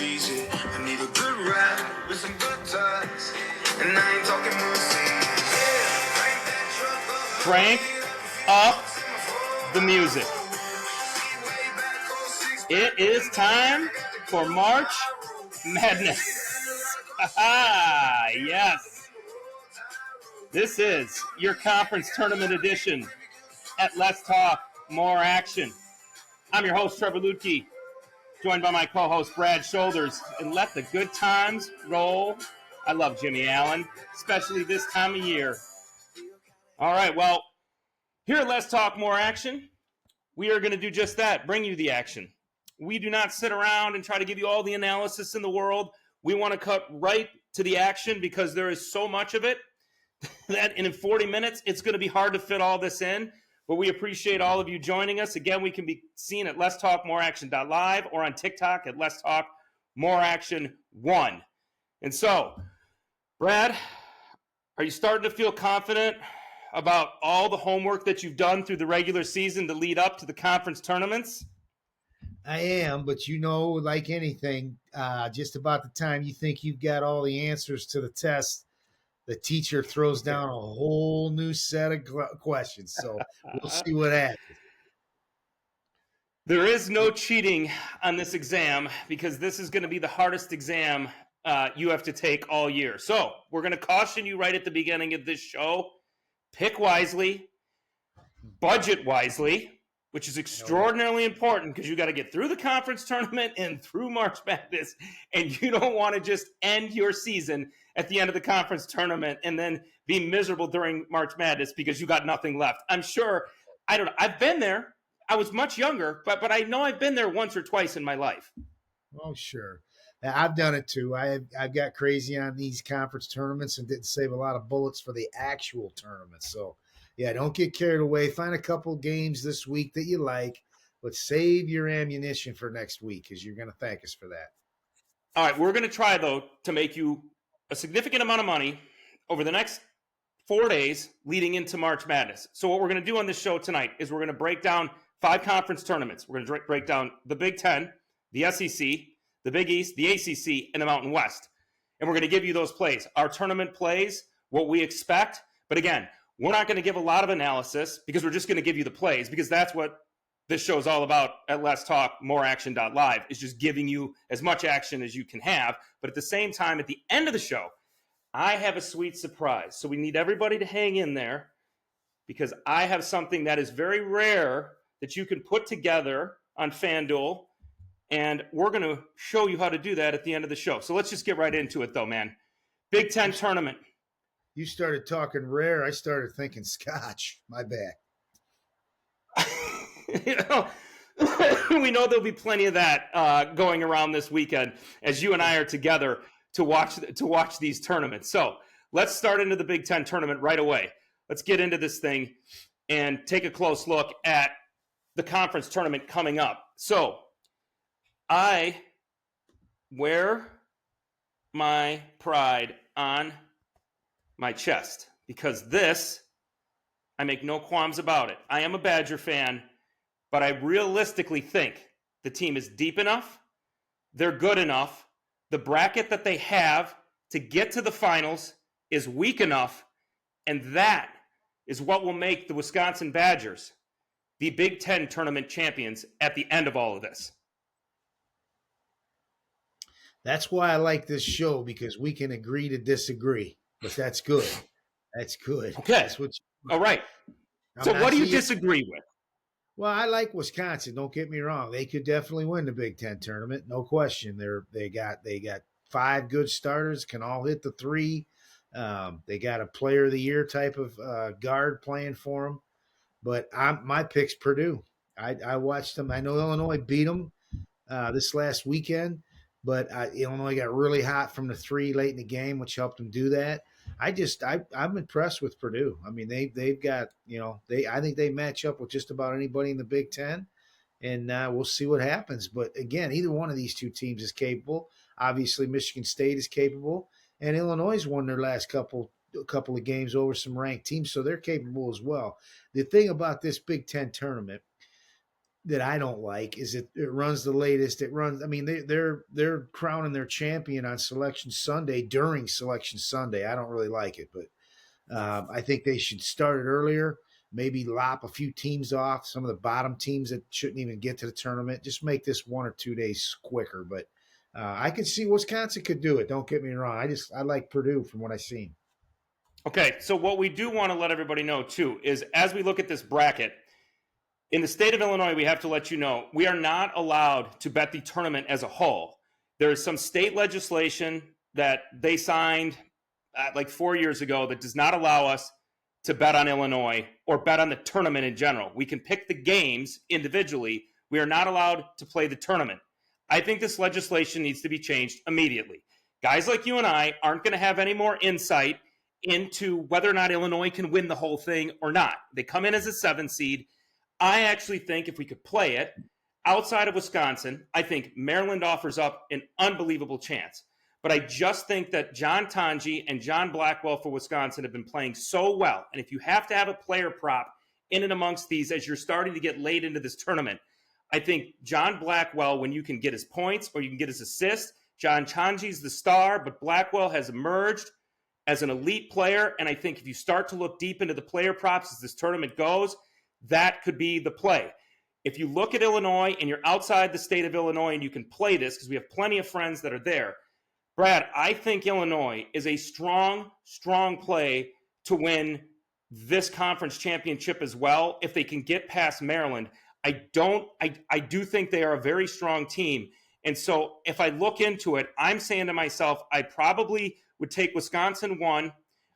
Easy. I need a good ride with some good times, and I ain't talking Crank up the music. It is time for March Madness. Yes. This is your conference tournament edition at Let's Talk More Action. I'm your host, Trevor Lutke, joined by my co-host, Brad Shoulders, and let the good times roll. I love Jimmy Allen, especially this time of year. All right, well, here at Let's Talk More Action, we are going to do just that, bring you the action. We do not sit around and try to give you all the analysis in the world. We want to cut right to the action because there is so much of it that in 40 minutes, it's going to be hard to fit all this in. But we appreciate all of you joining us. Again, we can be seen at letstalkmoreaction.live or on TikTok at Let's Talk More Action 1. And so, Brad, are you starting to feel confident about all the homework that you've done through the regular season to lead up to the conference tournaments? I am, but like anything, just about the time you think you've got all the answers to the test, the teacher throws down a whole new set of questions. So we'll see what happens. There is no cheating on this exam because this is going to be the hardest exam you have to take all year. So we're going to caution you right at the beginning of this show. Pick wisely, budget wisely, which is extraordinarily important because you got to get through the conference tournament and through March Madness, and you don't want to just end your season at the end of the conference tournament and then be miserable during March Madness because you got nothing left. I'm sure, I don't know, I've been there. I was much younger, but I know I've been there once or twice in my life. Oh, sure. I've done it too. I've got crazy on these conference tournaments and didn't save a lot of bullets for the actual tournament. So, yeah, don't get carried away. Find a couple games this week that you like, but save your ammunition for next week because you're going to thank us for that. All right, we're going to try, though, to make you a significant amount of money over the next 4 days leading into March Madness. So what we're going to do on this show tonight is we're going to break down 5 conference tournaments. We're going to break down the Big Ten, the SEC, the Big East, the ACC, and the Mountain West. And we're going to give you those plays, our tournament plays, what we expect. But again, we're not going to give a lot of analysis because we're just going to give you the plays because that's what this show is all about at Let's Talk More Action.live, is just giving you as much action as you can have. But at the same time, at the end of the show, I have a sweet surprise. So we need everybody to hang in there because I have something that is very rare that you can put together on FanDuel. And we're going to show you how to do that at the end of the show. So let's just get right into it, though, man. Big Ten tournament. You started talking rare. I started thinking scotch. My bad. We know there'll be plenty of that going around this weekend as you and I are together to watch these tournaments. So let's start into the Big Ten tournament right away. Let's get into this thing and take a close look at the conference tournament coming up. So I wear my pride on my chest because this, I make no qualms about it. I am a Badger fan, but I realistically think the team is deep enough, they're good enough, the bracket that they have to get to the finals is weak enough, and that is what will make the Wisconsin Badgers the Big Ten tournament champions at the end of all of this. That's why I like this show, because we can agree to disagree. But that's good. That's good. Okay. That's all right. So what do you disagree with? Well, I like Wisconsin. Don't get me wrong. They could definitely win the Big Ten tournament. No question. They got 5 good starters, can all hit the 3. They got a player of the year type of guard playing for them. But my pick's Purdue. I watched them. I know Illinois beat them this last weekend. But Illinois got really hot from the 3 late in the game, which helped them do that. I'm impressed with Purdue. I mean, they've got, I think they match up with just about anybody in the Big Ten, and we'll see what happens. But again, either one of these 2 teams is capable. Obviously, Michigan State is capable, and Illinois won their last couple of games over some ranked teams, so they're capable as well. The thing about this Big Ten tournament, that I don't like is it runs the latest. It runs. I mean, they're crowning their champion on Selection Sunday during Selection Sunday. I don't really like it, but I think they should start it earlier. Maybe lop a few teams off, some of the bottom teams that shouldn't even get to the tournament. Just make this 1 or 2 days quicker. But I could see Wisconsin could do it. Don't get me wrong. I like Purdue from what I've seen. Okay, so what we do want to let everybody know, too, is as we look at this bracket, in the state of Illinois, we have to let you know, we are not allowed to bet the tournament as a whole. There is some state legislation that they signed like 4 years ago that does not allow us to bet on Illinois or bet on the tournament in general. We can pick the games individually. We are not allowed to play the tournament. I think this legislation needs to be changed immediately. Guys like you and I aren't going to have any more insight into whether or not Illinois can win the whole thing or not. They come in as a 7 seed. I actually think if we could play it outside of Wisconsin, I think Maryland offers up an unbelievable chance. But I just think that John Tonji and John Blackwell for Wisconsin have been playing so well. And if you have to have a player prop in and amongst these as you're starting to get late into this tournament, I think John Blackwell, when you can get his points or you can get his assists, John Tonji's the star, but Blackwell has emerged as an elite player. And I think if you start to look deep into the player props as this tournament goes, that could be the play. If you look at Illinois and you're outside the state of Illinois and you can play this, because we have plenty of friends that are there, Brad, I think Illinois is a strong, strong play to win this conference championship as well. If they can get past Maryland, I do think they are a very strong team. And so if I look into it, I'm saying to myself, I probably would take Wisconsin 1.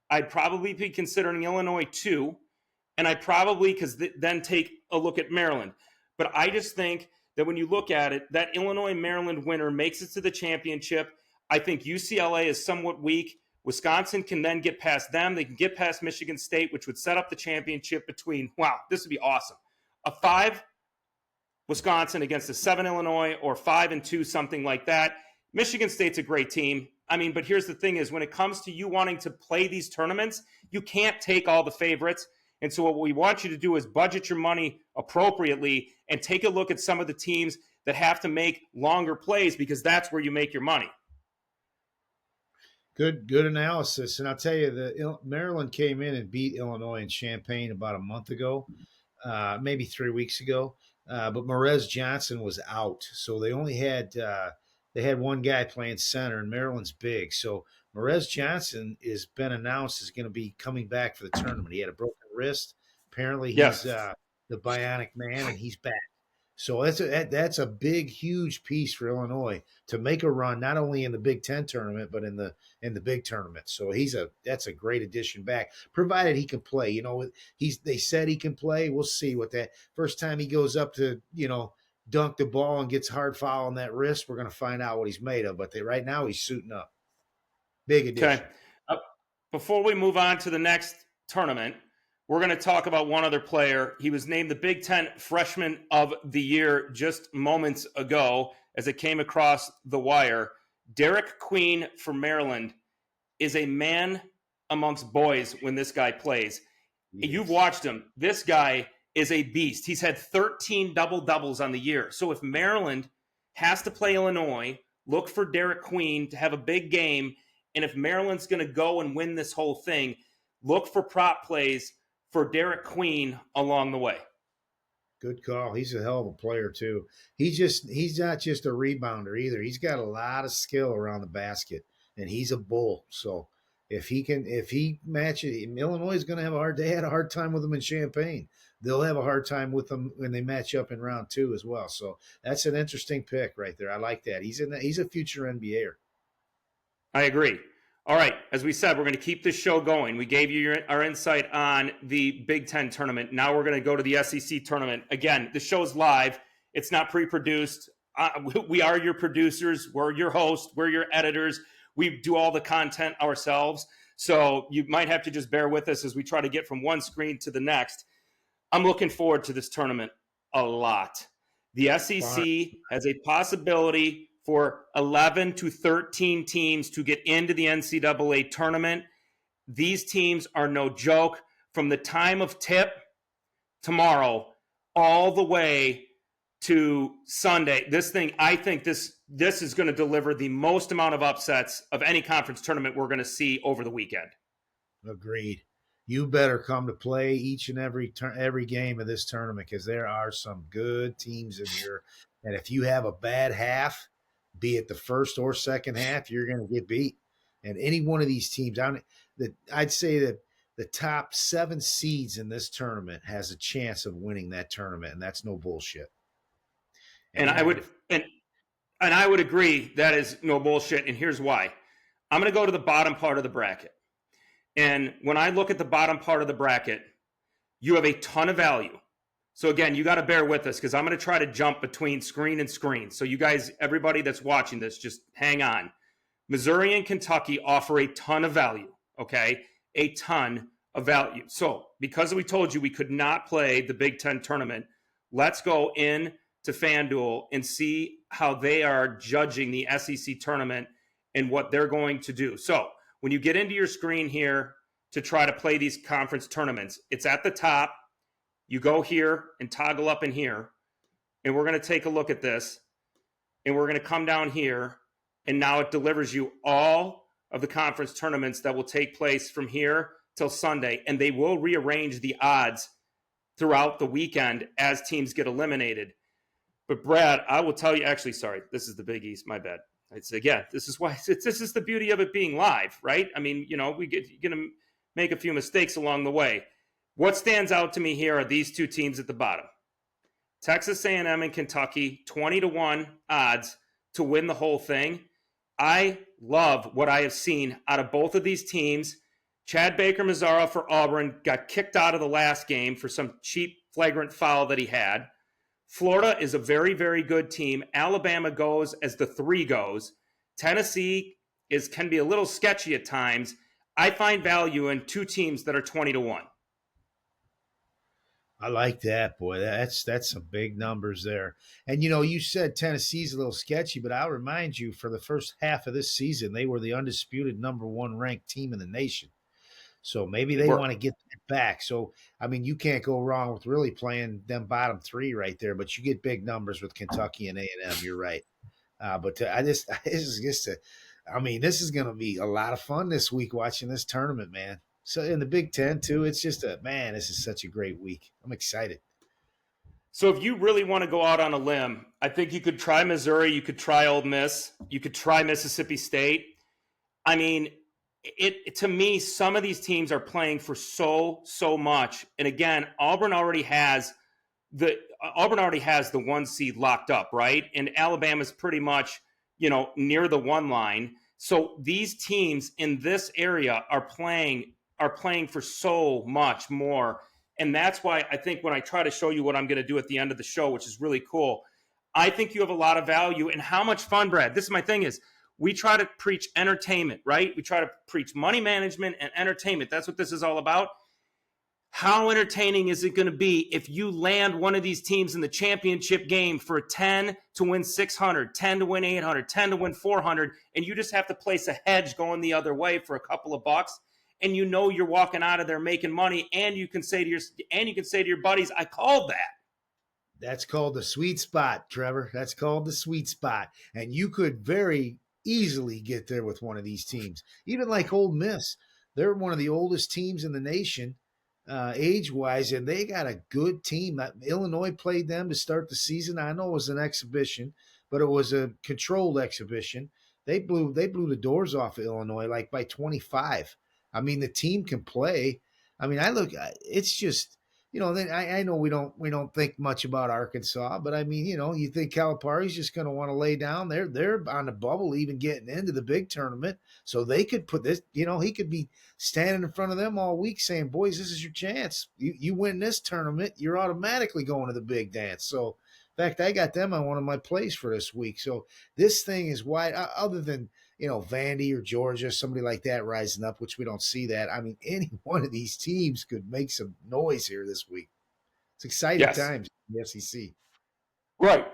I'd probably be considering Illinois 2. And I'd probably then take a look at Maryland. But I just think that when you look at it, that Illinois-Maryland winner makes it to the championship. I think UCLA is somewhat weak. Wisconsin can then get past them. They can get past Michigan State, which would set up the championship between, wow, this would be awesome. A 5 Wisconsin against a 7 Illinois, or 5-2, something like that. Michigan State's a great team. I mean, but here's the thing is when it comes to you wanting to play these tournaments, you can't take all the favorites. And so what we want you to do is budget your money appropriately and take a look at some of the teams that have to make longer plays, because that's where you make your money. Good analysis. And I'll tell you, Maryland came in and beat Illinois in Champaign about a month ago, maybe 3 weeks ago. But Morez Johnson was out. So they only had they had one guy playing center, and Maryland's big. So Morez Johnson has been announced as going to be coming back for the tournament. He had a broken wrist. Apparently he's the bionic man, and he's back. So that's a big, huge piece for Illinois to make a run, not only in the Big Ten tournament, but in the big tournament. So that's a great addition back, provided he can play. You know, they said he can play. We'll see what that first time he goes up to, dunk the ball and gets hard foul on that wrist. We're going to find out what he's made of. But right now he's suiting up. Big addition. Okay. Before we move on to the next tournament, we're going to talk about one other player. He was named the Big Ten Freshman of the Year just moments ago as it came across the wire. Derek Queen for Maryland is a man amongst boys when this guy plays. Yes. You've watched him. This guy is a beast. He's had 13 double-doubles on the year. So if Maryland has to play Illinois, look for Derek Queen to have a big game. And if Maryland's going to go and win this whole thing, look for prop plays for Derek Queen along the way. Good call. He's a hell of a player too. He's not just a rebounder either. He's got a lot of skill around the basket, and he's a bull. So if he matches, Illinois is going to have they had a hard time with him in Champaign. They'll have a hard time with them when they match up in round 2 as well. So that's an interesting pick right there. I like that. He's a future NBAer. I agree. All right, as we said, we're going to keep this show going. We gave you our insight on the Big Ten tournament. Now we're going to go to the SEC tournament. Again, the show's live. It's not pre-produced. We are your producers. We're your hosts. We're your editors. We do all the content ourselves. So you might have to just bear with us as we try to get from one screen to the next. I'm looking forward to this tournament a lot. The SEC has a possibility for 11 to 13 teams to get into the NCAA tournament. These teams are no joke. From the time of tip tomorrow all the way to Sunday, I think this is going to deliver the most amount of upsets of any conference tournament we're going to see over the weekend. Agreed. You better come to play each and every game of this tournament, because there are some good teams in here. And if you have a bad half, be it the first or second half, you're going to get beat. And any one of these teams, I'd say that the top 7 seeds in this tournament has a chance of winning that tournament, and that's no bullshit. And I would agree that is no bullshit. And here's why. I'm going to go to the bottom part of the bracket. And when I look at the bottom part of the bracket, you have a ton of value. So again, you got to bear with us, because I'm going to try to jump between screen and screen. So you guys, everybody that's watching this, just hang on. Missouri and Kentucky offer a ton of value, okay? A ton of value. So because we told you we could not play the Big Ten tournament, let's go in to FanDuel and see how they are judging the SEC tournament and what they're going to do. So when you get into your screen here to try to play these conference tournaments, it's at the top. You go here and toggle up in here, and we're going to take a look at this, and we're going to come down here, and now it delivers you all of the conference tournaments that will take place from here till Sunday, and they will rearrange the odds throughout the weekend as teams get eliminated. But Brad, I will tell you, actually, sorry, this is the Big East, my bad. I'd say, yeah, this is the beauty of it being live, right? I mean, you're going to make a few mistakes along the way. What stands out to me here are these two teams at the bottom. Texas A&M and Kentucky, 20-1 odds to win the whole thing. I love what I have seen out of both of these teams. Chad Baker-Mazara for Auburn got kicked out of the last game for some cheap flagrant foul that he had. Florida is a very, very good team. Alabama goes as the 3 goes. Tennessee can be a little sketchy at times. I find value in 2 teams that are 20-1. I like that, boy. That's some big numbers there. And, you said Tennessee's a little sketchy, but I'll remind you, for the first half of this season, they were the undisputed number 1 ranked team in the nation. So maybe they want to get that back. So, I mean, you can't go wrong with really playing them bottom 3 right there, but you get big numbers with Kentucky and A&M. You're right. This is going to be a lot of fun this week watching this tournament, man. So in the Big Ten too, it's just this is such a great week. I'm excited. So if you really want to go out on a limb, I think you could try Missouri, you could try Ole Miss, you could try Mississippi State. I mean, to me, some of these teams are playing for so much. And again, Auburn already has the 1 seed locked up, right? And Alabama's pretty much, near the 1 line. So these teams in this area are playing for so much more. And that's why I think when I try to show you what I'm going to do at the end of the show, which is really cool, I think you have a lot of value. And how much fun, Brad, this is my thing is, we try to preach entertainment, right? We try to preach money management and entertainment. That's what this is all about. How entertaining is it going to be if you land one of these teams in the championship game for 10 to win 600, 10 to win 800, 10 to win 400, and you just have to place a hedge going the other way for a couple of bucks, and you're walking out of there making money, and you can say to your buddies, I called that. That's called the sweet spot, Trevor. That's called the sweet spot. And you could very easily get there with one of these teams. Even like Ole Miss, they're one of the oldest teams in the nation, age-wise, and they got a good team. Illinois played them to start the season. I know it was an exhibition, but it was a controlled exhibition. They blew the doors off of Illinois like by 25. I mean, the team can play. I mean, it's just, I know we don't think much about Arkansas, but I mean, you think Calipari's just going to want to lay down. They're on the bubble, even getting into the big tournament, so they could put this. He could be standing in front of them all week saying, "Boys, this is your chance. You win this tournament, you're automatically going to the big dance." So, in fact, I got them on one of my plays for this week. So this thing is wide. Other than Vandy or Georgia, somebody like that rising up, which we don't see that. I mean, any one of these teams could make some noise here this week. It's exciting times in the SEC. Right.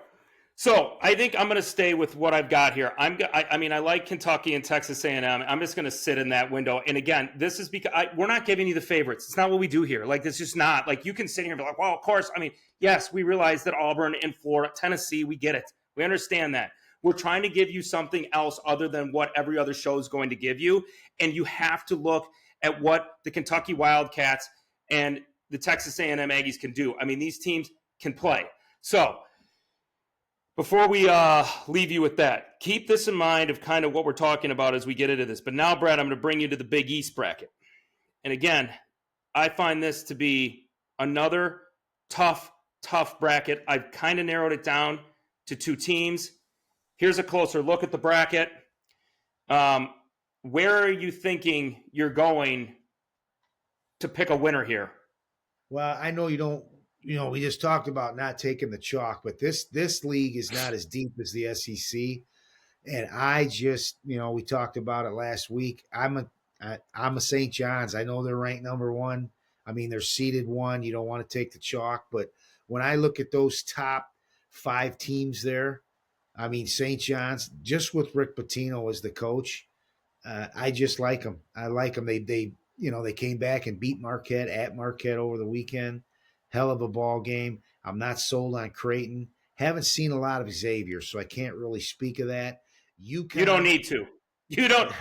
So I think I'm going to stay with what I've got here. I mean, I like Kentucky and Texas A&M. I'm just going to sit in that window. And again, this is because we're not giving you the favorites. It's not what we do here. Like, it's just not. Like, you can sit here and be like, well, of course. I mean, yes, we realize that Auburn and Florida, Tennessee, we get it. We understand that. We're trying to give you something else other than what every other show is going to give you. And you have to look at what the Kentucky Wildcats and the Texas A&M Aggies can do. I mean, these teams can play. So before we leave you with that, keep this in mind of kind of what we're talking about as we get into this. But now, Brad, I'm going to bring you to the Big East bracket. And again, I find this to be another tough bracket. I've kind of narrowed it down to 2 teams. Here's a closer look at the bracket. Where are you thinking you're going to pick a winner here? Well, I know you don't. We just talked about not taking the chalk, but this league is not as deep as the SEC. And I just, we talked about it last week. I'm a St. John's. I know they're ranked number 1. I mean, they're seeded 1. You don't want to take the chalk. But when I look at those top 5 teams there, I mean, St. John's, just with Rick Pitino as the coach, I just like them. I like them. They came back and beat Marquette at Marquette over the weekend. Hell of a ball game. I'm not sold on Creighton. Haven't seen a lot of Xavier, so I can't really speak of that. You don't need to. You don't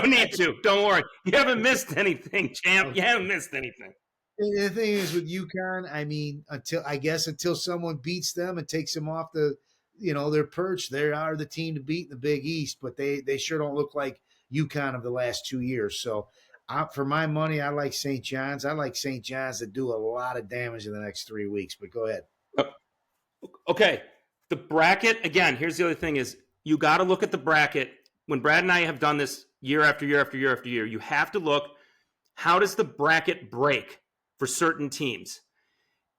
need to. Don't worry. You haven't missed anything, champ. You haven't missed anything. The thing is with UConn, I mean, until someone beats them and takes them off their perch, they are the team to beat in the Big East, but they sure don't look like UConn of the last 2 years. So for my money, I like St. John's. I like St. John's to do a lot of damage in the next 3 weeks, but go ahead. Okay. The bracket, again, here's the other thing is you got to look at the bracket. When Brad and I have done this year after year after year after year, you have to look, how does the bracket break for certain teams?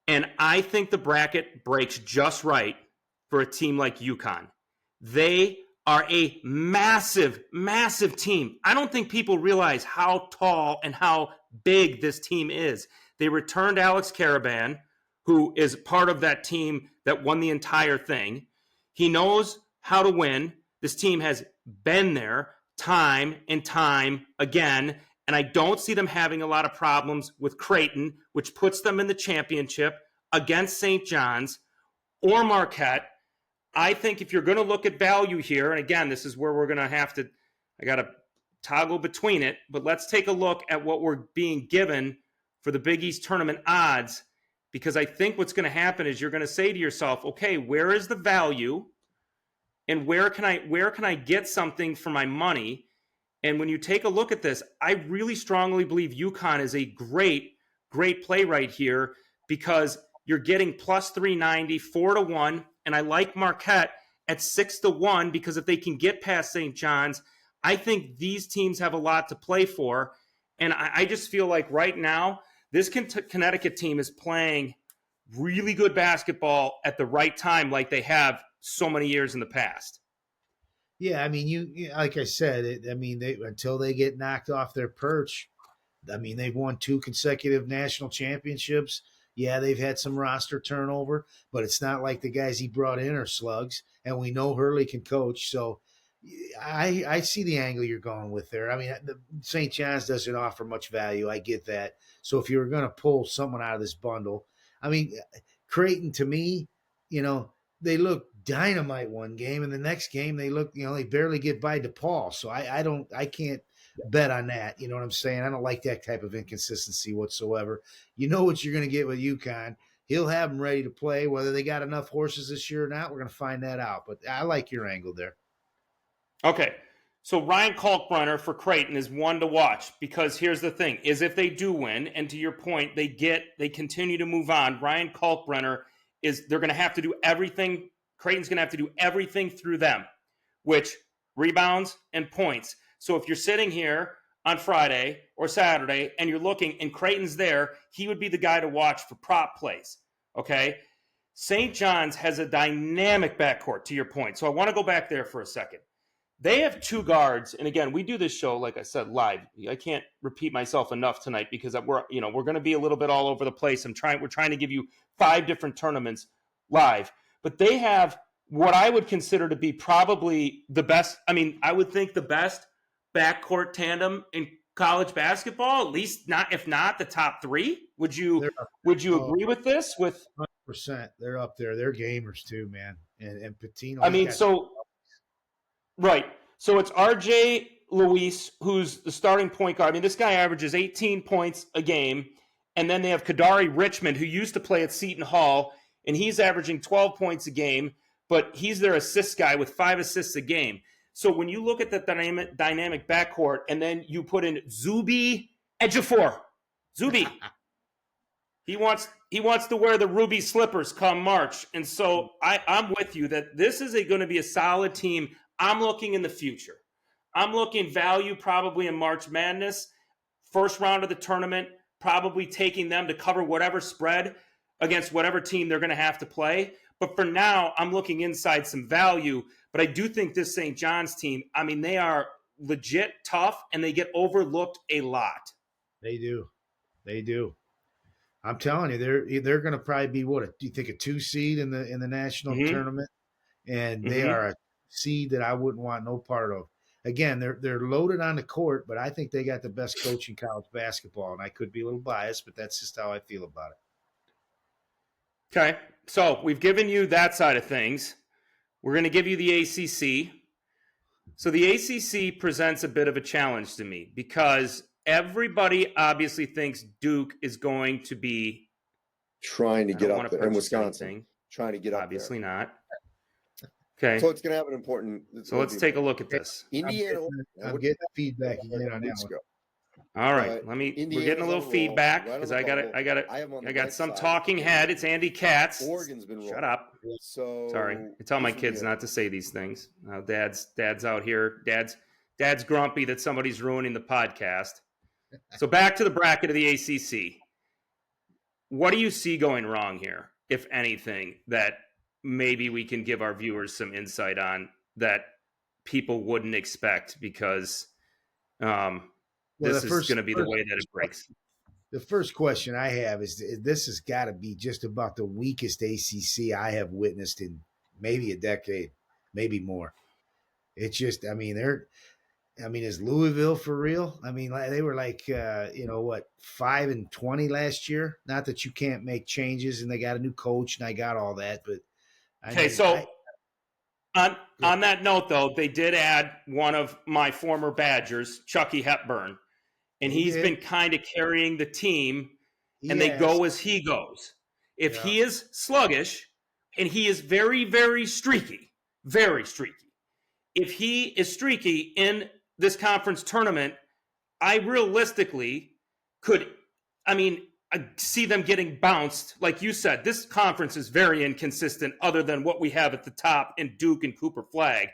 And I think the bracket breaks just right for a team like UConn. They are a massive, massive team. I don't think people realize how tall and how big this team is. They returned Alex Caravan, who is part of that team that won the entire thing. He knows how to win. This team has been there time and time again, and I don't see them having a lot of problems with Creighton, which puts them in the championship against St. John's or Marquette. I think if you're going to look at value here, and again, this is where we're going to have to, I got to toggle between it, but let's take a look at what we're being given for the Big East tournament odds, because I think what's going to happen is you're going to say to yourself, okay, where is the value and where can I get something for my money? And when you take a look at this, I really strongly believe UConn is a great play right here because you're getting plus 390, 4-1. And I like Marquette at 6-1 because if they can get past St. John's, I think these teams have a lot to play for. And I just feel like right now, this Connecticut team is playing really good basketball at the right time like they have so many years in the past. Yeah, I mean, like I said, until they get knocked off their perch, I mean, they've won 2 consecutive national championships. Yeah, they've had some roster turnover, but it's not like the guys he brought in are slugs, and we know Hurley can coach. So I see the angle you're going with there. I mean, the St. John's doesn't offer much value. I get that. So if you were going to pull someone out of this bundle, I mean, Creighton, to me, they look dynamite one game, and the next game they look, they barely get by DePaul. So I can't bet on that. You know what I'm saying? I don't like that type of inconsistency whatsoever. You know what you're going to get with UConn. He'll have them ready to play. Whether they got enough horses this year or not, we're going to find that out. But I like your angle there. Okay. So Ryan Kalkbrenner for Creighton is one to watch because here's the thing, is if they do win, and to your point, they continue to move on, Ryan Kalkbrenner they're going to have to do everything. Creighton's going to have to do everything through them, which rebounds and points. So if you're sitting here on Friday or Saturday and you're looking and Creighton's there, he would be the guy to watch for prop plays, okay? St. John's has a dynamic backcourt, to your point. So I want to go back there for a second. They have 2 guards, and again, we do this show, like I said, live. I can't repeat myself enough tonight because we're going to be a little bit all over the place. We're trying to give you 5 different tournaments live. But they have what I would consider to be probably the best. I mean, I would think the best backcourt tandem in college basketball, at least not, if not the top three. Would you agree with this? With 100%, they're up there. They're gamers too, man. And Patino. I mean, right. So it's RJ Luis, who's the starting point guard. I mean, this guy averages 18 points a game. And then they have Kadari Richmond, who used to play at Seton Hall, and he's averaging 12 points a game, but he's their assist guy with 5 assists a game. So when you look at the dynamic backcourt, and then you put in Zuby Ejiofor, Zuby, he wants to wear the ruby slippers come March. And so I'm with you that this is going to be a solid team. I'm looking in the future. I'm looking value probably in March Madness, first round of the tournament, probably taking them to cover whatever spread against whatever team they're going to have to play. But for now, I'm looking inside some value. But I do think this St. John's team, I mean, they are legit tough, and they get overlooked a lot. They do. I'm telling you, they're going to probably be do you think a 2 seed in the national tournament? And they are a seed that I wouldn't want no part of. Again, they're loaded on the court, but I think they got the best coach in college basketball, and I could be a little biased, but that's just how I feel about it. Okay, so we've given you that side of things. We're going to give you the ACC. So the ACC presents a bit of a challenge to me because everybody obviously thinks Duke is going to be trying to get up there in Wisconsin. Trying to get up obviously there. Not. Okay. So it's going to have an important. So let's take a look at this. Indiana. I'm getting feedback again on that one. All right, we're getting a little feedback because I got some talking head. It's Andy Katz. Oregon's been rolling. Shut up. So sorry, I tell my kids not to say these things. Dad's out here. Dad's grumpy that somebody's ruining the podcast. So back to the bracket of the ACC. What do you see going wrong here, if anything, that maybe we can give our viewers some insight on that people wouldn't expect because this is going to be the way that it breaks. The first question I have is this has got to be just about the weakest ACC I have witnessed in maybe a decade, maybe more. It's just, is Louisville for real? I mean, they were like, 5-20 last year. Not that you can't make changes, and they got a new coach, and I got all that, but on that note, though, they did add one of my former Badgers, Chucky Hepburn, and he's been kind of carrying the team, and they go as he goes. If he is sluggish, and he is very, very streaky, if he is streaky in this conference tournament, I realistically I see them getting bounced. Like you said, this conference is very inconsistent other than what we have at the top in Duke and Cooper Flag.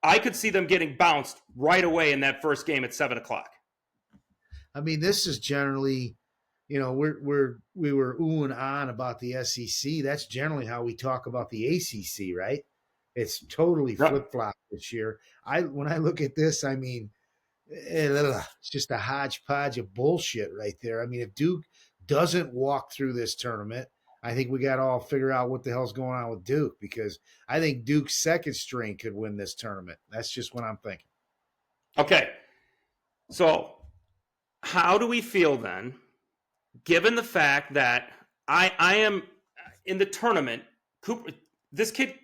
I could see them getting bounced right away in that first game at 7:00. I mean, this is generally, we were oohing and on about the SEC. That's generally how we talk about the ACC, right? It's totally flip-flop this year. When I look at this, it's just a hodgepodge of bullshit right there. I mean, if Duke doesn't walk through this tournament, I think we got to all figure out what the hell's going on with Duke, because I think Duke's second string could win this tournament. That's just what I'm thinking. Okay. So how do we feel then, given the fact that I am in the tournament, Cooper, this kid,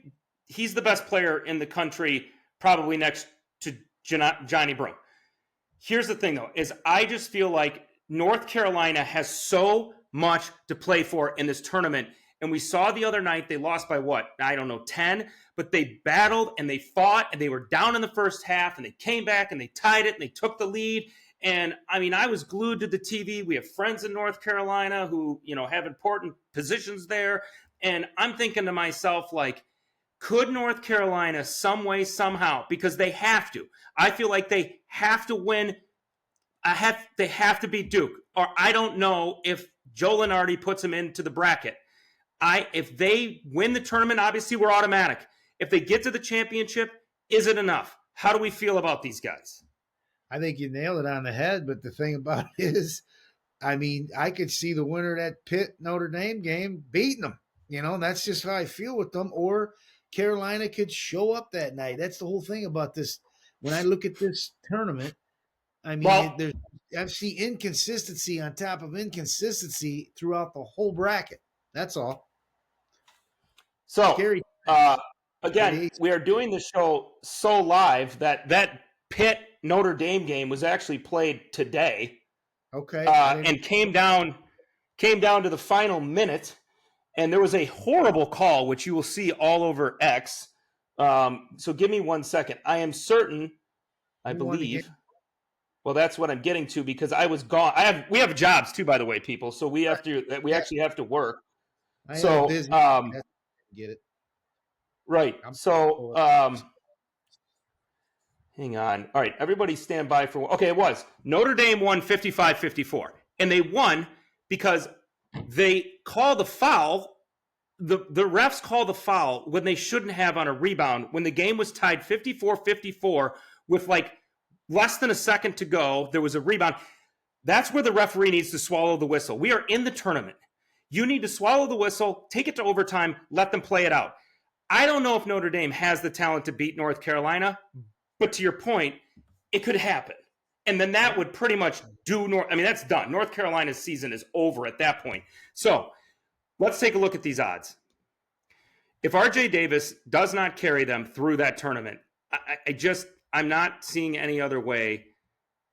he's the best player in the country, probably next to Johnny Broome. Here's the thing, though, is I just feel like North Carolina has so much to play for in this tournament. And we saw the other night, they lost by 10, but they battled and they fought and they were down in the first half and they came back and they tied it and they took the lead. And I was glued to the TV. We have friends in North Carolina who, have important positions there. And I'm thinking to myself, could North Carolina some way, somehow, because they have to. I feel like they have to win. They have to beat Duke. Or I don't know if Joe Lunardi puts them into the bracket. If they win the tournament, obviously we're automatic. If they get to the championship, is it enough? How do we feel about these guys? I think you nailed it on the head, but the thing about it is, I could see the winner of that Pitt Notre Dame game beating them. That's just how I feel with them. Or Carolina could show up that night. That's the whole thing about this. When I look at this tournament, I mean, I see inconsistency on top of inconsistency throughout the whole bracket. That's all. So, Scary. again, we are doing the show so live that Pitt Notre Dame game was actually played today. Okay. And came down to the final minute, and there was a horrible call, which you will see all over X. So give me 1 second. I am certain, I believe. Well, that's what I'm getting to because I was gone. We have jobs too, by the way, people. So we actually have to work. So get it. Right. So hang on. All right, everybody stand by for okay, it was. Notre Dame won 55-54. And they won because they called the foul. The refs called the foul when they shouldn't have on a rebound when the game was tied 54-54 with like less than a second to go. There was a rebound. That's where the referee needs to swallow the whistle. We are in the tournament. You need to swallow the whistle, take it to overtime, let them play it out. I don't know if Notre Dame has the talent to beat North Carolina, but to your point, it could happen. And then that would pretty much that's done. North Carolina's season is over at that point. So let's take a look at these odds. If RJ Davis does not carry them through that tournament, I'm not seeing any other way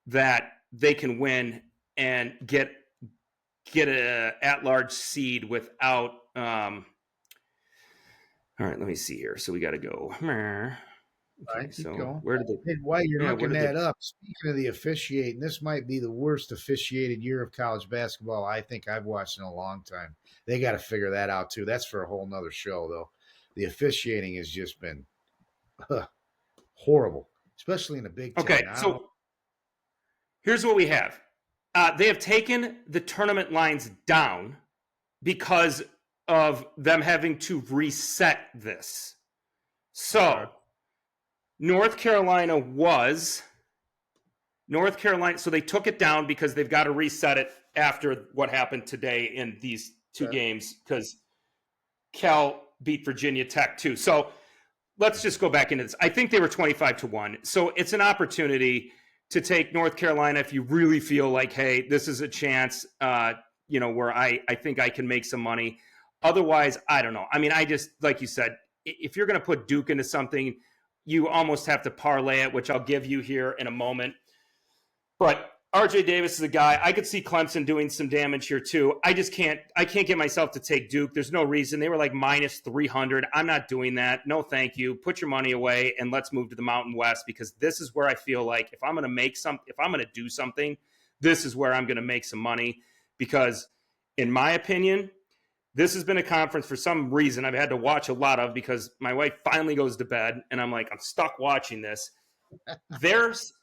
that they can win and get a at-large seed without all right, let me see here. So we got to go. Okay, so where did while you're looking that up, speaking of the officiating, this might be the worst officiated year of college basketball I think I've watched in a long time. They got to figure that out too. That's for a whole nother show, though. The officiating has just been horrible, especially in the Big Ten. Okay, so here's what we have. They have taken the tournament lines down because of them having to reset this. So North Carolina, so they took it down because they've got to reset it after what happened today in these two games because Cal beat Virginia Tech too. So let's just go back into this. I think they were 25-1. So it's an opportunity to take North Carolina if you really feel like, hey, this is a chance, where I think I can make some money. Otherwise, I don't know. I mean, I just, like you said, if you're going to put Duke into something, you almost have to parlay it, which I'll give you here in a moment. But RJ Davis is a guy. I could see Clemson doing some damage here too. I can't get myself to take Duke. There's no reason. They were like minus 300. I'm not doing that. No, thank you. Put your money away and let's move to the Mountain West because this is where I feel like if I'm going to do something, this is where I'm going to make some money because in my opinion, this has been a conference for some reason I've had to watch a lot of because my wife finally goes to bed and I'm like, I'm stuck watching this. There's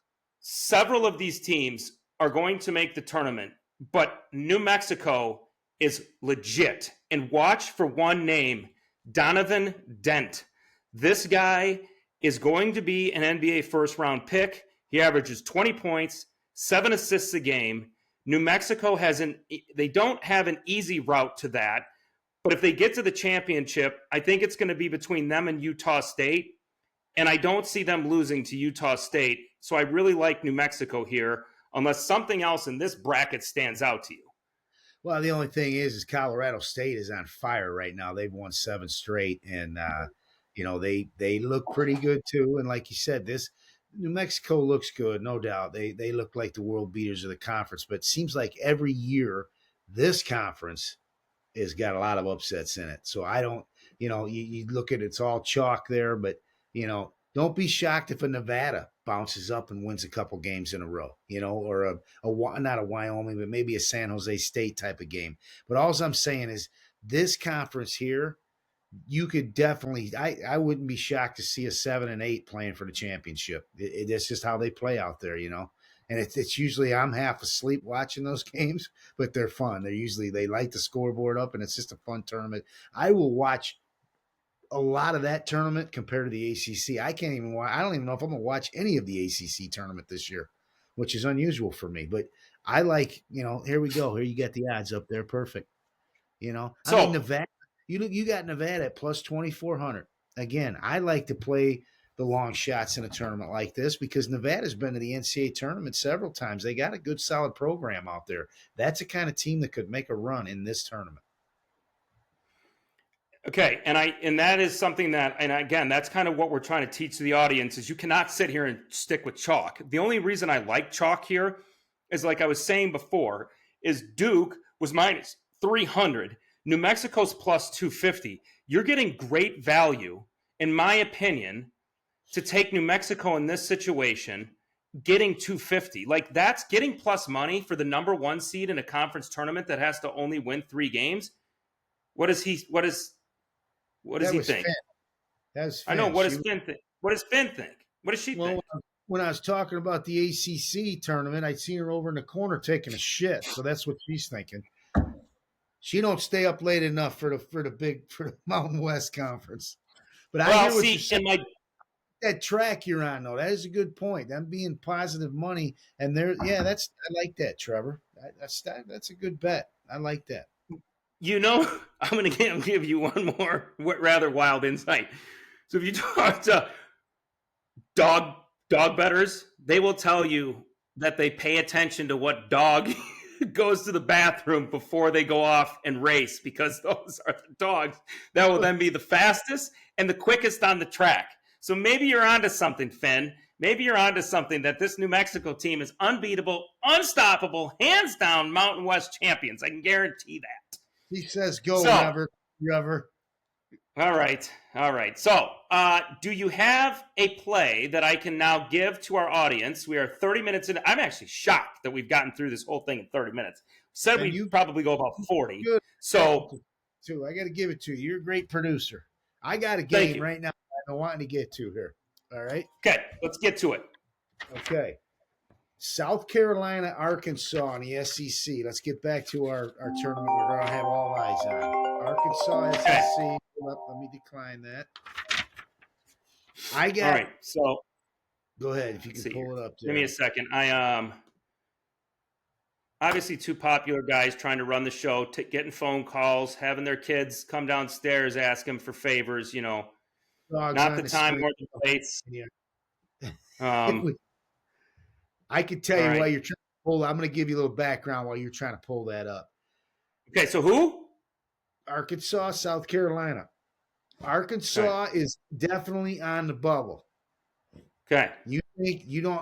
several of these teams are going to make the tournament, but New Mexico is legit. And watch for one name, Donovan Dent. This guy is going to be an NBA first-round pick. He averages 20 points, 7 assists a game. New Mexico they don't have an easy route to that. But if they get to the championship, I think it's going to be between them and Utah State. And I don't see them losing to Utah State. So I really like New Mexico here, unless something else in this bracket stands out to you. Well, the only thing is Colorado State is on fire right now. They've won 7 straight, and they look pretty good too. And like you said, this New Mexico looks good, no doubt. They look like the world beaters of the conference. But it seems like every year this conference has got a lot of upsets in it. So I don't, you look at it's all chalk there, but don't be shocked if a Nevada bounces up and wins a couple games in a row, or not a Wyoming, but maybe a San Jose State type of game. But all I'm saying is this conference here, you could definitely, I wouldn't be shocked to see a 7 and 8 playing for the championship. It's just how they play out there, And it's usually I'm half asleep watching those games, but they're fun. They light the scoreboard up, and it's just a fun tournament. I will watch a lot of that tournament compared to the ACC. I don't even know if I'm going to watch any of the ACC tournament this year, which is unusual for me. But I like, here we go. Here you got the odds up there. Perfect. Nevada, you got Nevada at plus 2,400. again, I like to play the long shots in a tournament like this because Nevada's been to the NCAA tournament several times. They got a good, solid program out there. That's the kind of team that could make a run in this tournament. Okay, and that is something that, and again, that's kind of what we're trying to teach the audience is you cannot sit here and stick with chalk. The only reason I like chalk here is, like I was saying before, is Duke was minus 300. New Mexico's plus 250. You're getting great value, in my opinion, to take New Mexico in this situation, getting 250. Like, that's getting plus money for the number 1 seed in a conference tournament that has to only win 3 games. What does he think? I know. What does Finn think? What does Finn think? What does she think? When I was talking about the ACC tournament, I'd seen her over in the corner taking a shit. So that's what she's thinking. She don't stay up late enough for the Mountain West Conference. But I hear what you're saying. That track you're on, though, that is a good point. Them being positive money, and I like that, Trevor. That's a good bet. I like that. I'm going to give you one more rather wild insight. So if you talk to dog bettors, they will tell you that they pay attention to what dog goes to the bathroom before they go off and race, because those are the dogs that will then be the fastest and the quickest on the track. So maybe you're onto something, Finn. Maybe you're onto something, that this New Mexico team is unbeatable, unstoppable, hands down Mountain West champions. I can guarantee that. He says go, Trevor. All right. So do you have a play that I can now give to our audience? We are 30 minutes in. I'm actually shocked that we've gotten through this whole thing in 30 minutes. Said we'd probably go about 40. So, I got to give it to you. You're a great producer. I got a game right now I'm wanting to get to here. All right? Okay, let's get to it. Okay. South Carolina, Arkansas in the SEC. Let's get back to our tournament we're going to have all eyes on. Arkansas, SEC. Let me decline that. All right, so go ahead if you can pull it up there. Give me a second. I obviously 2 popular guys trying to run the show, getting phone calls, having their kids come downstairs, ask them for favors, not the time or the place. I could tell you why you're trying to pull. I'm going to give you a little background while you're trying to pull that up. Okay, so who? Arkansas, South Carolina. Arkansas is definitely on the bubble. Okay.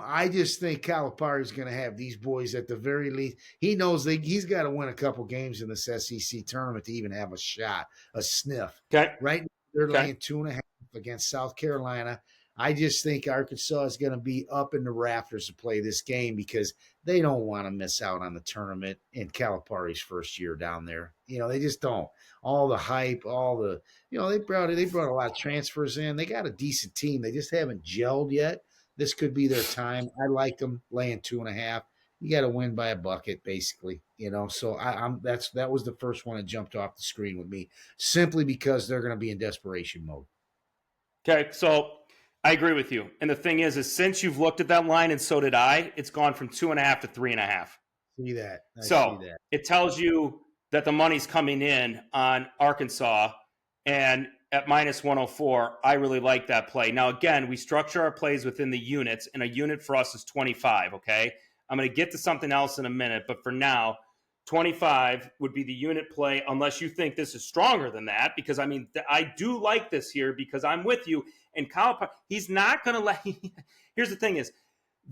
I just think Calipari's going to have these boys at the very least. He knows he's got to win a couple games in this SEC tournament to even have a shot, a sniff. Okay. Right now, they're laying 2.5 against South Carolina. I just think Arkansas is going to be up in the rafters to play this game because they don't want to miss out on the tournament in Calipari's first year down there. They just don't. All the hype, they brought a lot of transfers in. They got a decent team. They just haven't gelled yet. This could be their time. I like them laying 2.5. You got to win by a bucket, basically. So that was the first one that jumped off the screen with me, simply because they're going to be in desperation mode. Okay, so I agree with you. And the thing is since you've looked at that line, and so did I, it's gone from 2.5 to 3.5. See that. I see that. It tells you that the money's coming in on Arkansas, and at minus 104, I really like that play. Now, again, we structure our plays within the units, and a unit for us is 25, okay? I'm going to get to something else in a minute, but for now, 25 would be the unit play, unless you think this is stronger than that, because, I do like this here because I'm with you. And Calipari, he's not going to let – here's the thing is,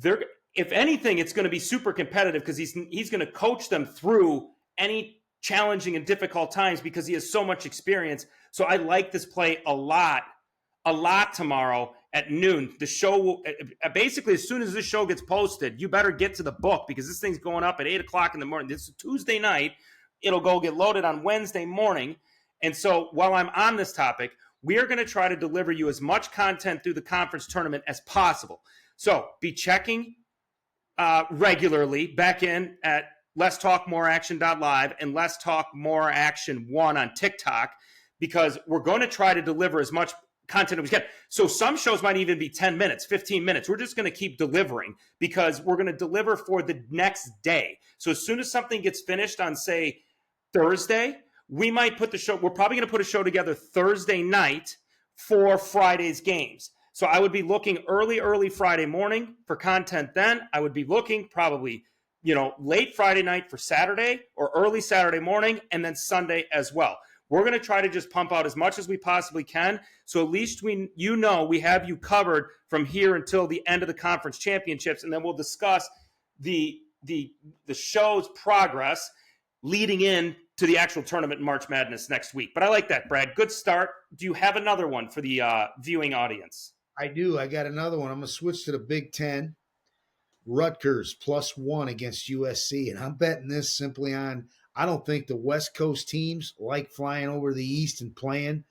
if anything, it's going to be super competitive because he's going to coach them through any challenging and difficult times because he has so much experience. So I like this play a lot tomorrow at noon. The show will basically, as soon as this show gets posted, you better get to the book because this thing's going up at 8 o'clock in the morning. This is Tuesday night. It'll go get loaded on Wednesday morning. And so while I'm on this topic, we are going to try to deliver you as much content through the conference tournament as possible. So be checking regularly back in at Let's Talk More Action.live and Let's Talk More Action 1 on TikTok, because we're going to try to deliver as much content as we can. So some shows might even be 10 minutes, 15 minutes. We're just going to keep delivering because we're going to deliver for the next day. So as soon as something gets finished on, say, Thursday, we might put the show, we're probably going to put a show together Thursday night for Friday's games. So I would be looking early Friday morning for content then. I would be looking probably, late Friday night for Saturday or early Saturday morning, and then Sunday as well. We're going to try to just pump out as much as we possibly can. So at least we have you covered from here until the end of the conference championships. And then we'll discuss the show's progress leading in to the actual tournament in March Madness next week. But I like that, Brad. Good start. Do you have another one for the viewing audience? I do. I got another one. I'm going to switch to the Big Ten. Rutgers +1 against USC. And I'm betting this simply on, I don't think the West Coast teams like flying over the East and playing.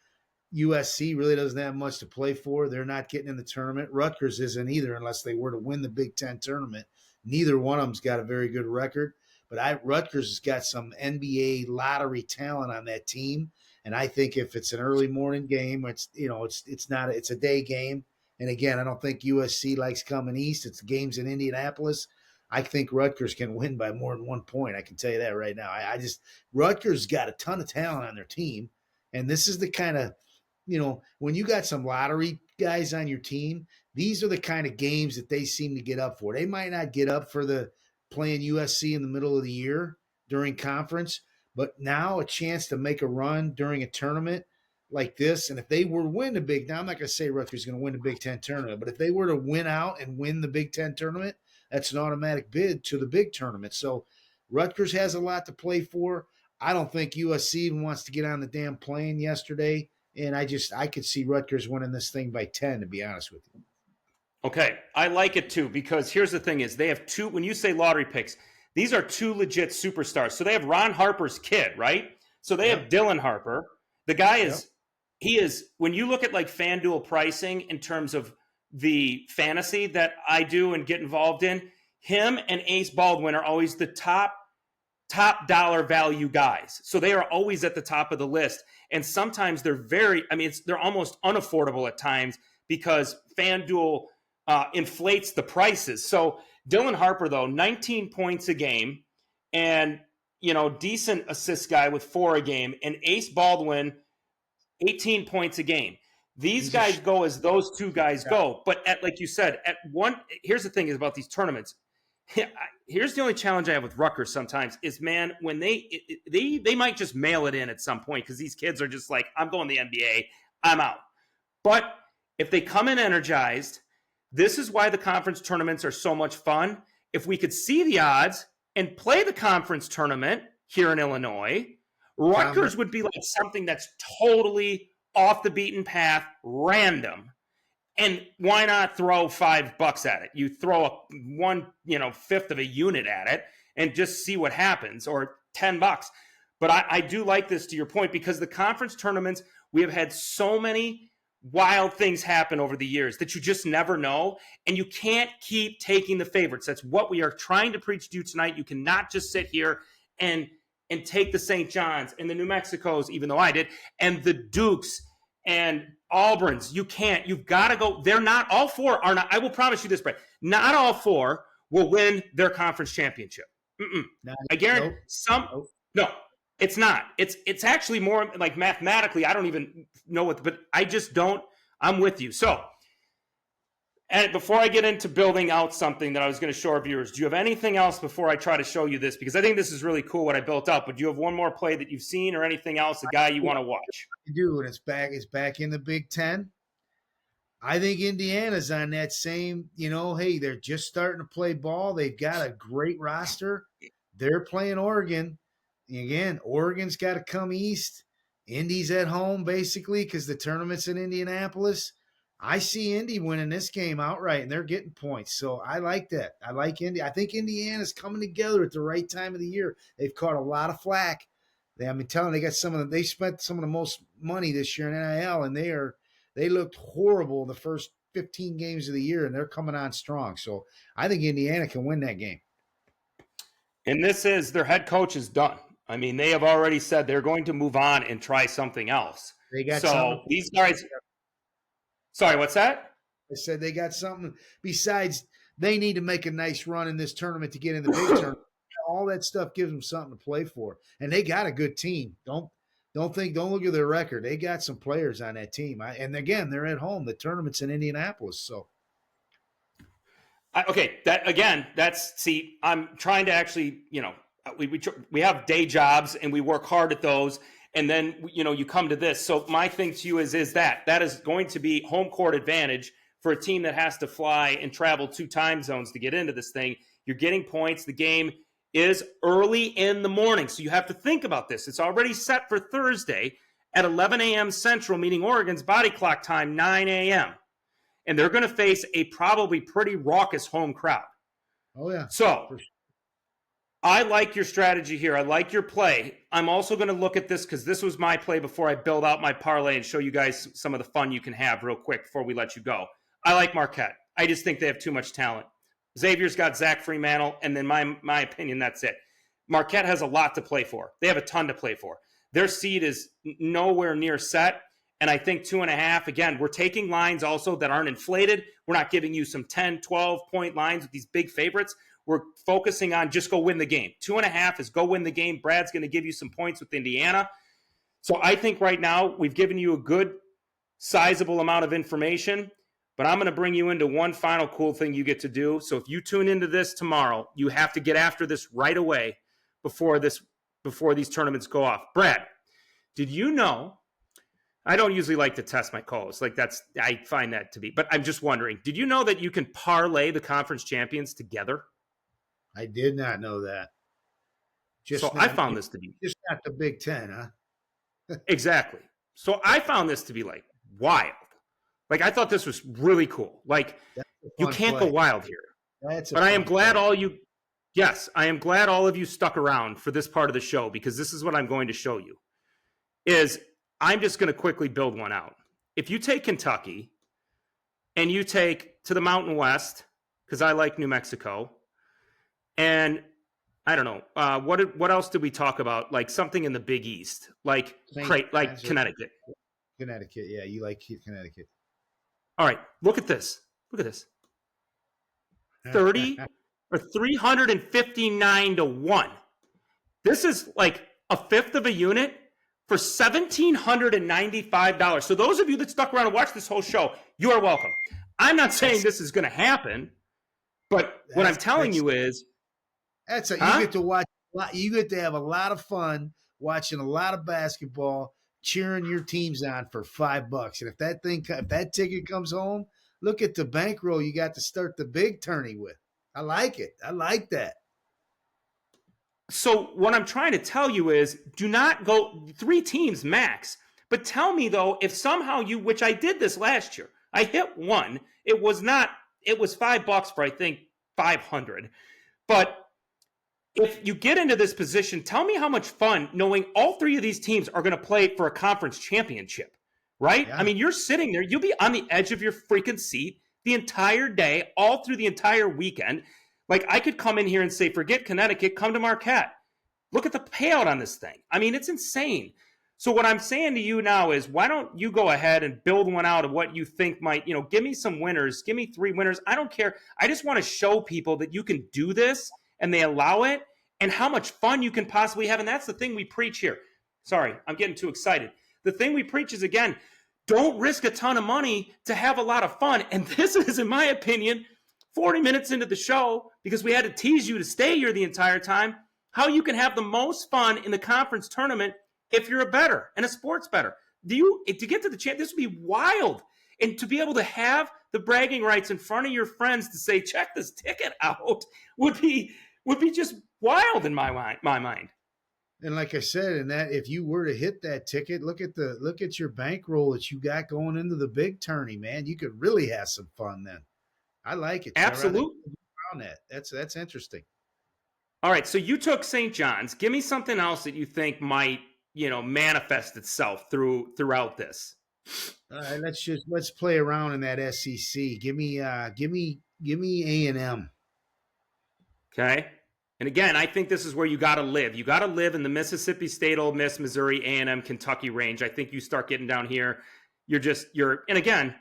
USC really doesn't have much to play for. They're not getting in the tournament. Rutgers isn't either unless they were to win the Big Ten tournament. Neither one of them's got a very good record. But Rutgers has got some NBA lottery talent on that team. And I think if it's an early morning game, it's a day game. And again, I don't think USC likes coming east. It's games in Indianapolis. I think Rutgers can win by more than 1 point. I can tell you that right now. Rutgers got a ton of talent on their team. And this is the kind of, when you got some lottery guys on your team, these are the kind of games that they seem to get up for. They might not get up for the playing USC in the middle of the year during conference, but now a chance to make a run during a tournament like this. And if they were to win the Big, now I'm not going to say Rutgers is going to win the Big Ten tournament, but if they were to win out and win the Big Ten tournament, that's an automatic bid to the big tournament. So Rutgers has a lot to play for. I don't think USC even wants to get on the damn plane yesterday. And I could see Rutgers winning this thing by 10, to be honest with you. Okay. I like it too, because here's the thing is they have two, when you say lottery picks, these are two legit superstars. So they have Ron Harper's kid, right? So they have Dylan Harper. The guy is, he is, when you look at like FanDuel pricing in terms of the fantasy that I do and get involved in, him and Ace Baldwin are always the top dollar value guys. So they are always at the top of the list. And sometimes they're they're almost unaffordable at times because FanDuel inflates the prices. So Dylan Harper, though, 19 points a game and, decent assist guy with 4 a game. And Ace Baldwin, 18 points a game. These guys go as those two guys go. But like you said, here's the thing is about these tournaments. Here's the only challenge I have with Rutgers sometimes is, man, when they might just mail it in at some point because these kids are just like, I'm going to the NBA, I'm out. But if they come in energized, this is why the conference tournaments are so much fun. If we could see the odds and play the conference tournament here in Illinois, Rutgers would be like something that's totally off the beaten path, random. And why not throw $5 at it? You throw one fifth of a unit at it and just see what happens, or $10. But I do like this, to your point, because the conference tournaments, we have had so many wild things happen over the years that you just never know. And you can't keep taking the favorites. That's what we are trying to preach to you tonight. You cannot just sit here and take the St. John's and the New Mexicos, even though I did, and the Dukes and Auburn's. You can't. You've got to go. They're not, all four are not. I will promise you this, Brett. Not all four will win their conference championship. I guarantee No, it's not. It's actually more like mathematically. I don't even know but I just don't. I'm with you. So, and before I get into building out something that I was going to show our viewers, do you have anything else before I try to show you this? Because I think this is really cool what I built up. But do you have one more play that you've seen or anything else, a guy you want to watch? I do, and it's back in the Big Ten. I think Indiana's on that same, hey, they're just starting to play ball. They've got a great roster. They're playing Oregon. Again, Oregon's got to come east. Indy's at home, basically, because the tournament's in Indianapolis. I see Indy winning this game outright, and they're getting points. So I like that. I like Indy. I think Indiana's coming together at the right time of the year. They've caught a lot of flack. They got they spent some of the most money this year in NIL, and they looked horrible the first 15 games of the year, and they're coming on strong. So I think Indiana can win that game. And their head coach is done. I mean, they have already said they're going to move on and try something else. These guys. Sorry, what's that? I said they got something besides they need to make a nice run in this tournament to get in the big tournament. All that stuff gives them something to play for. And they got a good team. Don't look at their record. They got some players on that team. And again, they're at home. The tournament's in Indianapolis, so. Okay, I'm trying to actually, we have day jobs and we work hard at those, and then you come to this. So my thing to you is that is going to be home court advantage for a team that has to fly and travel 2 time zones to get into this thing. You're getting points. The game is early in the morning, so you have to think about this. It's already set for Thursday at 11 a.m. Central, meaning Oregon's body clock time 9 a.m. And they're going to face a probably pretty raucous home crowd. Oh, yeah. So I like your strategy here. I like your play. I'm also going to look at this because this was my play before I build out my parlay and show you guys some of the fun you can have real quick before we let you go. I like Marquette. I just think they have too much talent. Xavier's got Zach Freemantle, and then my opinion, that's it. Marquette has a lot to play for. They have a ton to play for. Their seed is nowhere near set. And I think 2.5, again, we're taking lines also that aren't inflated. We're not giving you some 10, 12-point lines with these big favorites. We're focusing on just go win the game. 2.5 is go win the game. Brad's going to give you some points with Indiana. So I think right now we've given you a good, sizable amount of information. But I'm going to bring you into one final cool thing you get to do. So if you tune into this tomorrow, you have to get after this right away before these tournaments go off. Brad, did you know... I don't usually like to test my calls. I find that to be, but I'm just wondering, did you know that you can parlay the conference champions together? I did not know that. I found this to be. Just not the Big Ten, huh? Exactly. So I found this to be wild. I thought this was really cool. You can't go wild here. But I am glad I am glad all of you stuck around for this part of the show, because this is what I'm going to show you I'm just going to quickly build one out. If you take Kentucky and you take to the Mountain West, because I like New Mexico, and I don't know, what else did we talk about? Something in the Big East, Connecticut. Connecticut, yeah, you like Connecticut. All right, look at this. 30 or 359 to 1. This is a fifth of a unit for $1,795. So those of you that stuck around and watched this whole show, you are welcome. I'm not saying this is going to happen, but what I'm telling you is... you get to watch. You get to have a lot of fun watching a lot of basketball, cheering your teams on for $5. And if that ticket comes home, look at the bankroll you got to start the big tourney with. I like it. I like that. So what I'm trying to tell you is, do not go 3 teams max. But tell me, though, if somehow which I did this last year, I hit one. It was $5 for, I think, 500. But if you get into this position, tell me how much fun knowing all 3 of these teams are going to play for a conference championship, right? Yeah. I mean, you're sitting there. You'll be on the edge of your freaking seat the entire day, all through the entire weekend. I could come in here and say, forget Connecticut, come to Marquette. Look at the payout on this thing. I mean, it's insane. So what I'm saying to you now is, why don't you go ahead and build one out of what you think might, give me some winners. Give me 3 winners. I don't care. I just want to show people that you can do this and they allow it and how much fun you can possibly have. And that's the thing we preach here. Sorry, I'm getting too excited. The thing we preach is, again, don't risk a ton of money to have a lot of fun. And this is, in my opinion, 40 minutes into the show, because we had to tease you to stay here the entire time, how you can have the most fun in the conference tournament if you're a bettor and a sports bettor. To get to the champ, this would be wild. And to be able to have the bragging rights in front of your friends to say, check this ticket out, would be just wild in my mind. And like I said, and that if you were to hit that ticket, look at your bankroll that you got going into the big tourney, man. You could really have some fun then. I like it. Absolutely. That's interesting. All right, so you took St. John's. Give me something else that you think might, manifest itself throughout this. All right, let's play around in that SEC. Give me A&M. Okay. And again, I think this is where you got to live. You got to live in the Mississippi State, Ole Miss, Missouri, A&M, Kentucky range. I think you start getting down here. And again,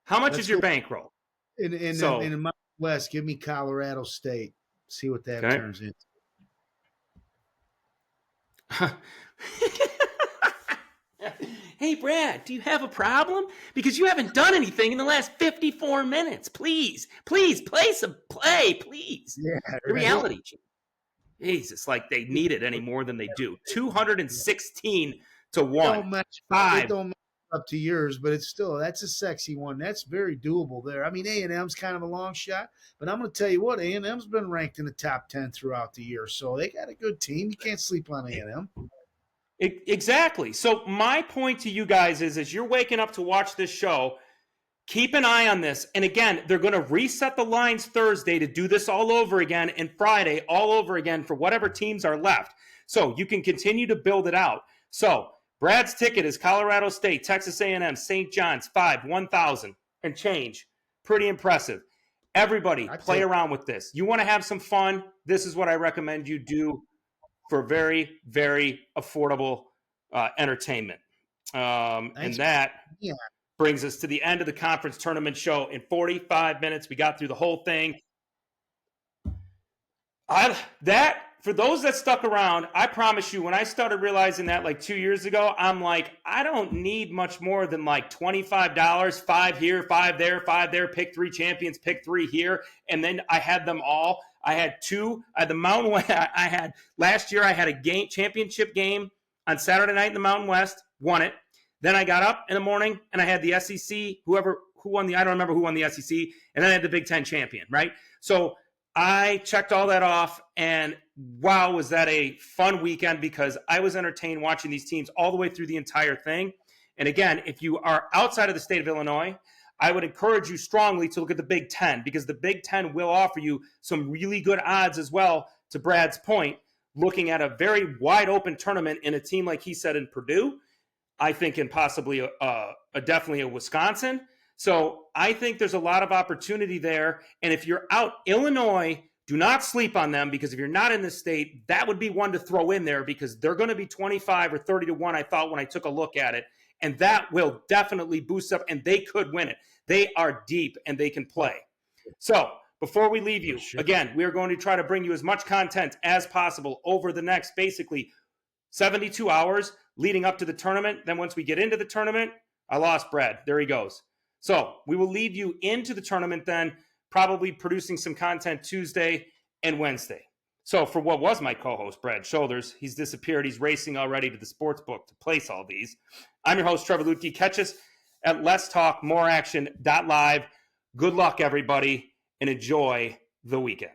how much is your bankroll? In the Mountain West, give me Colorado State. See what that turns into. Hey, Brad, do you have a problem? Because you haven't done anything in the last 54 minutes. Please play some play, please. Yeah, The reality. Jesus, like they need it any more than they do. 216 to 1. It don't match up to yours, but it's still, that's a sexy one. That's very doable there. I mean, A&M's kind of a long shot, but I'm going to tell you what, A&M's been ranked in the top 10 throughout the year, so they got a good team. You can't sleep on A&M. Exactly. So my point to you guys is, as you're waking up to watch this show, keep an eye on this. And again, they're going to reset the lines Thursday to do this all over again, and Friday all over again for whatever teams are left. So you can continue to build it out. So Brad's ticket is Colorado State, Texas A&M, St. John's, 1,000 and change. Pretty impressive. Everybody, play around with this. You want to have some fun? This is what I recommend you do for very, very affordable entertainment. And that brings us to the end of the conference tournament show. In 45 minutes, we got through the whole thing. For those that stuck around, I promise you, when I started realizing that like 2 years ago, I'm like, I don't need much more than like $25, 5 here, 5 there, 5 there, pick 3 champions, pick 3 here. And then I had them all. I had 2. I had the Mountain West. Last year I had a championship game on Saturday night in the Mountain West, won it. Then I got up in the morning and I had the SEC, who won I don't remember who won the SEC, and then I had the Big Ten champion, right? So I checked all that off, and wow, was that a fun weekend, because I was entertained watching these teams all the way through the entire thing. And again, if you are outside of the state of Illinois, I would encourage you strongly to look at the Big Ten, because the Big Ten will offer you some really good odds as well, to Brad's point, looking at a very wide open tournament in a team like he said in Purdue, I think in possibly definitely a Wisconsin. So I think there's a lot of opportunity there. And if you're out Illinois, do not sleep on them, because if you're not in the state, that would be one to throw in there, because they're going to be 25 or 30 to 1, I thought, when I took a look at it. And that will definitely boost up, and they could win it. They are deep and they can play. So before we leave you, again, we are going to try to bring you as much content as possible over the next basically 72 hours leading up to the tournament. Then once we get into the tournament, I lost Brad. There he goes. So we will lead you into the tournament then, probably producing some content Tuesday and Wednesday. So for what was my co-host, Brad Shoulders, he's disappeared. He's racing already to the sports book to place all these. I'm your host, Trevor Lutke. Catch us at letstalkmoreaction.live. Good luck, everybody, and enjoy the weekend.